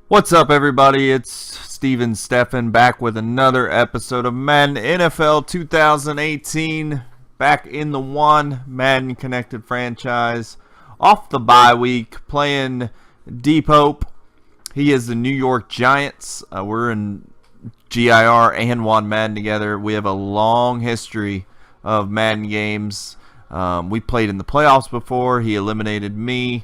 What's up, everybody? It's Steven Steffen back with another episode of Madden NFL 2018. Back in the one Madden connected franchise. Off the bye week, playing Deep Hope. He is the New York Giants. We're in GIR and One Madden together. We have a long history of Madden games. We played in the playoffs before. He eliminated me.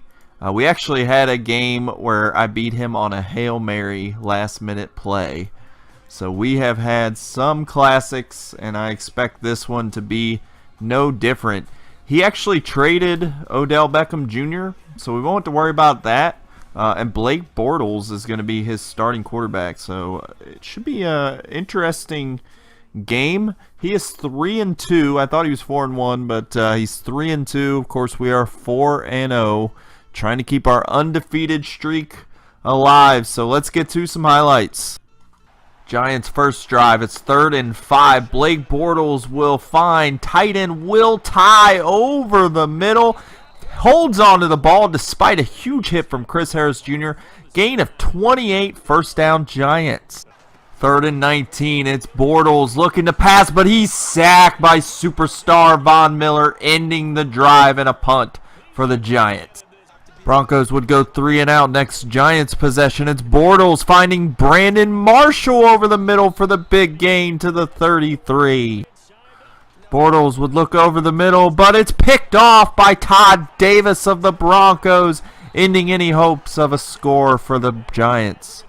We actually had a game where I beat him on a Hail Mary last-minute play. So we have had some classics, and I expect this one to be no different. He actually traded Odell Beckham Jr., so we won't have to worry about that. And Blake Bortles is going to be his starting quarterback, so it should be an interesting game. He is 3-2. I thought he was 4-1, but he's 3-2. Of course, we are 4-0. Trying to keep our undefeated streak alive. So let's get to some highlights. Giants first drive. It's 3rd and 5. Blake Bortles will find tight end Will Tye over the middle. Holds on to the ball despite a huge hit from Chris Harris Jr. Gain of 28, first down Giants. 3rd and 19. It's Bortles looking to pass, but he's sacked by superstar Von Miller, ending the drive and a punt for the Giants. Broncos would go 3 and out. Next Giants possession. It's Bortles finding Brandon Marshall over the middle for the big gain to the 33. Bortles would look over the middle, but it's picked off by Todd Davis of the Broncos, ending any hopes of a score for the Giants.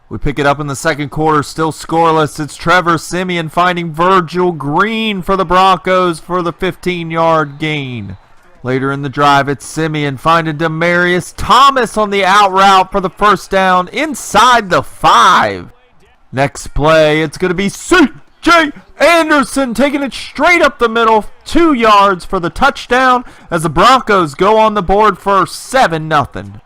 We pick it up in the second quarter, still scoreless. It's Trevor Siemian finding Virgil Green for the Broncos for the 15-yard gain. Later in the drive, it's Siemian finding Demarius Thomas on the out route for the first down inside the 5. Next play, it's going to be C.J. Anderson taking it straight up the middle, 2 yards for the touchdown as the Broncos go on the board for 7-0.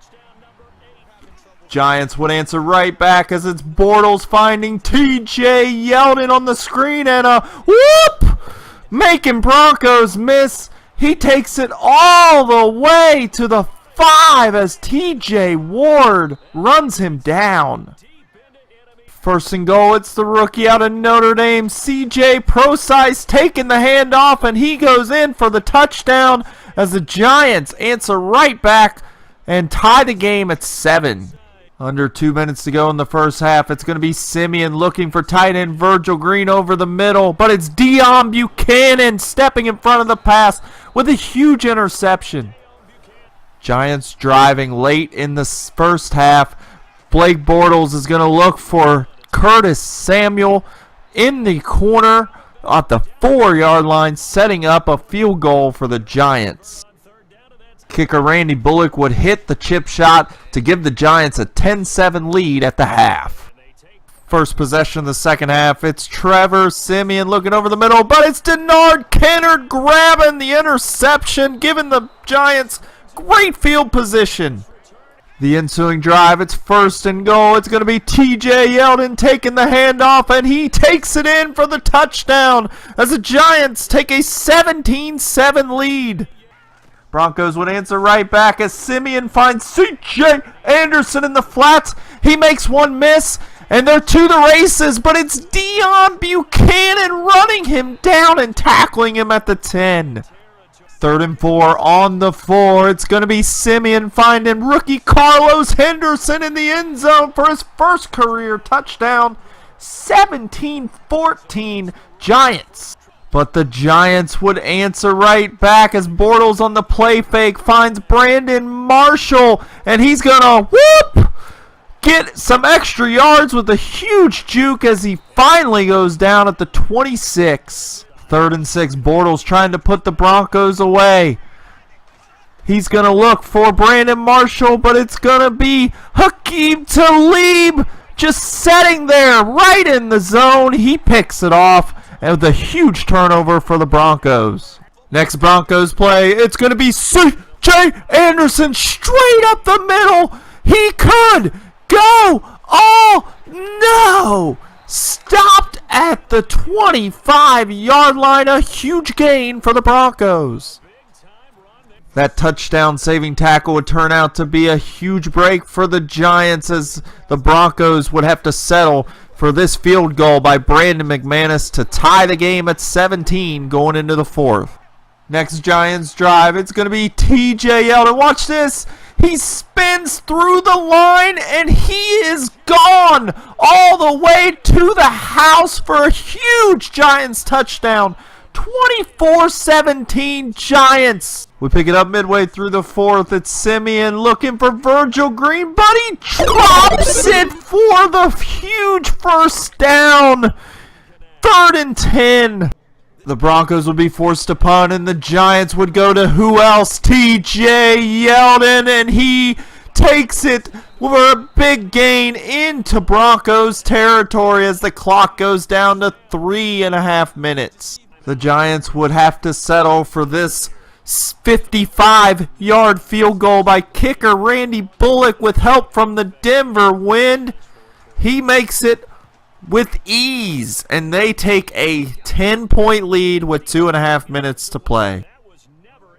Giants would answer right back as it's Bortles finding T.J. Yeldon on the screen and a whoop! Making Broncos miss. He takes it all the way to the 5 as T.J. Ward runs him down. First and goal, it's the rookie out of Notre Dame, C.J. Prosise, taking the handoff, and he goes in for the touchdown as the Giants answer right back and tie the game at 7. Under 2 minutes to go in the first half. It's going to be Siemian looking for tight end Virgil Green over the middle, but it's Deion Buchanan stepping in front of the pass with a huge interception. Giants driving late in the first half. Blake Bortles is going to look for Curtis Samuel in the corner at the 4-yard line, setting up a field goal for the Giants. Kicker Randy Bullock would hit the chip shot to give the Giants a 10-7 lead at the half. First possession of the second half, it's Trevor Siemian looking over the middle, but it's Denard Kennard grabbing the interception, giving the Giants great field position. The ensuing drive, it's first and goal. It's going to be T.J. Yeldon taking the handoff, and he takes it in for the touchdown as the Giants take a 17-7 lead. Broncos would answer right back as Siemian finds C.J. Anderson in the flats. He makes one miss, and they're to the races, but it's Deion Buchanan running him down and tackling him at the 10. 3rd and 4 on the 4. It's going to be Siemian finding rookie Carlos Henderson in the end zone for his first career touchdown. 17-14 Giants. But the Giants would answer right back as Bortles on the play fake finds Brandon Marshall, and he's going to whoop! Get some extra yards with a huge juke as he finally goes down at the 26. 3rd and 6, Bortles trying to put the Broncos away. He's going to look for Brandon Marshall, but it's going to be Hakeem Talib just sitting there right in the zone. He picks it off, and with a huge turnover for the Broncos. Next Broncos play, it's going to be C.J. Anderson straight up the middle. He could go. Oh, no. Stopped at the 25-yard line. A huge gain for the Broncos. That touchdown saving tackle would turn out to be a huge break for the Giants, as the Broncos would have to settle for this field goal by Brandon McManus to tie the game at 17 going into the fourth. Next Giants drive, it's going to be TJ Yeldon. Watch this. He spins through the line and he is gone all the way to the house for a huge Giants touchdown. 24-17 Giants. We pick it up midway through the fourth. It's Simeon looking for Virgil Green, but he drops it for the huge first down. 3rd and 10. The Broncos would be forced to punt, and the Giants would go to who else? TJ Yeldon, and he takes it for a big gain into Broncos territory as the clock goes down to 3.5 minutes. The Giants would have to settle for this 55-yard field goal by kicker Randy Bullock with help from the Denver Wind. He makes it with ease, and they take a 10-point lead with 2.5 minutes to play.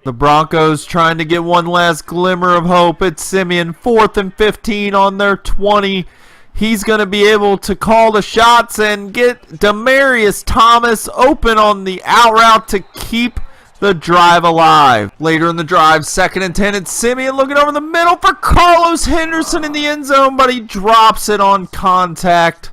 The Broncos trying to get one last glimmer of hope. It's Simeon, 4th and 15 on their 20. He's going to be able to call the shots and get Demaryius Thomas open on the out route to keep the drive alive. Later in the drive, 2nd and 10, it's Simeon looking over the middle for Carlos Henderson in the end zone, but he drops it on contact.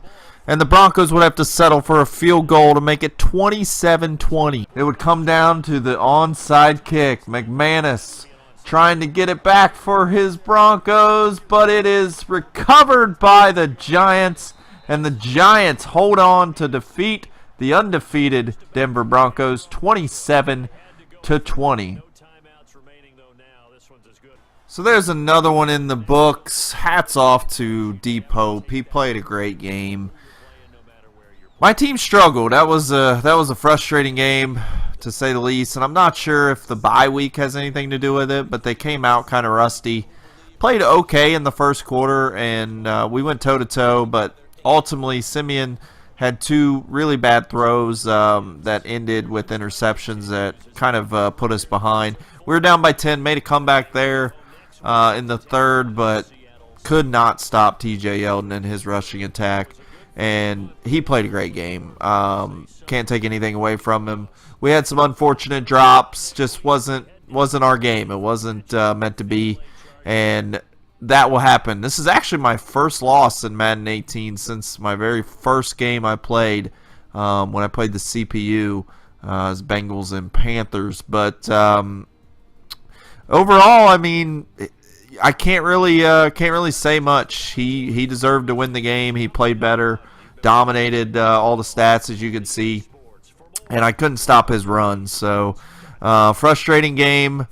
And the Broncos would have to settle for a field goal to make it 27-20. It would come down to the onside kick. McManus trying to get it back for his Broncos, but it is recovered by the Giants, and the Giants hold on to defeat the undefeated Denver Broncos 27-20. So there's another one in the books. Hats off to Deep Hope. He played a great game. My team struggled. That was a frustrating game, to say the least, and I'm not sure if the bye week has anything to do with it, but they came out kind of rusty. Played okay in the first quarter, and we went toe-to-toe, but ultimately Simeon had 2 really bad throws that ended with interceptions that kind of put us behind. We were down by 10, made a comeback there in the third, but could not stop TJ Yeldon and his rushing attack. And he played a great game. Can't take anything away from him. We had some unfortunate drops. Just wasn't our game. It wasn't meant to be, and that will happen. This is actually my first loss in Madden 18 since my very first game I played when I played the CPU as Bengals and Panthers. But overall, I mean, I can't really say much. He deserved to win the game. He played better, dominated all the stats, as you can see, and I couldn't stop his run. So frustrating game,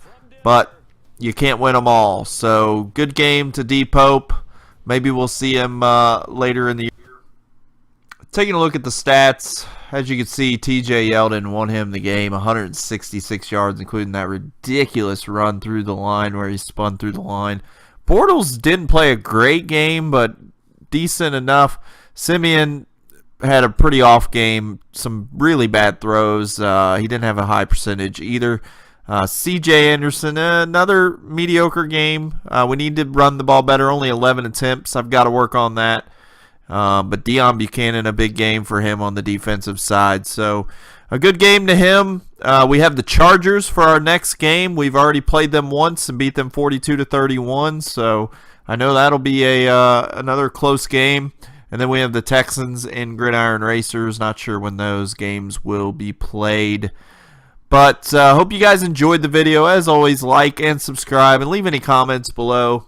but you can't win them all. So good game to Deep Hope. Maybe we'll see him later in the year. Taking a look at the stats, as you can see, TJ Yeldon won him the game, 166 yards, including that ridiculous run through the line where he spun through the line. Bortles didn't play a great game, but decent enough. Simeon had a pretty off game, some really bad throws. He didn't have a high percentage either. C.J. Anderson, another mediocre game. We need to run the ball better, only 11 attempts. I've got to work on that. But Deion Buchanan, a big game for him on the defensive side. So a good game to him. We have the Chargers for our next game. We've already played them once and beat them 42-31. So I know that'll be another close game. And then we have the Texans and Gridiron Racers. Not sure when those games will be played. But hope you guys enjoyed the video. As always, like and subscribe and leave any comments below,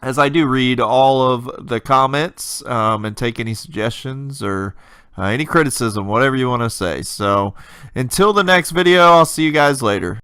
as I do read all of the comments and take any suggestions or any criticism, whatever you want to say. So until the next video, I'll see you guys later.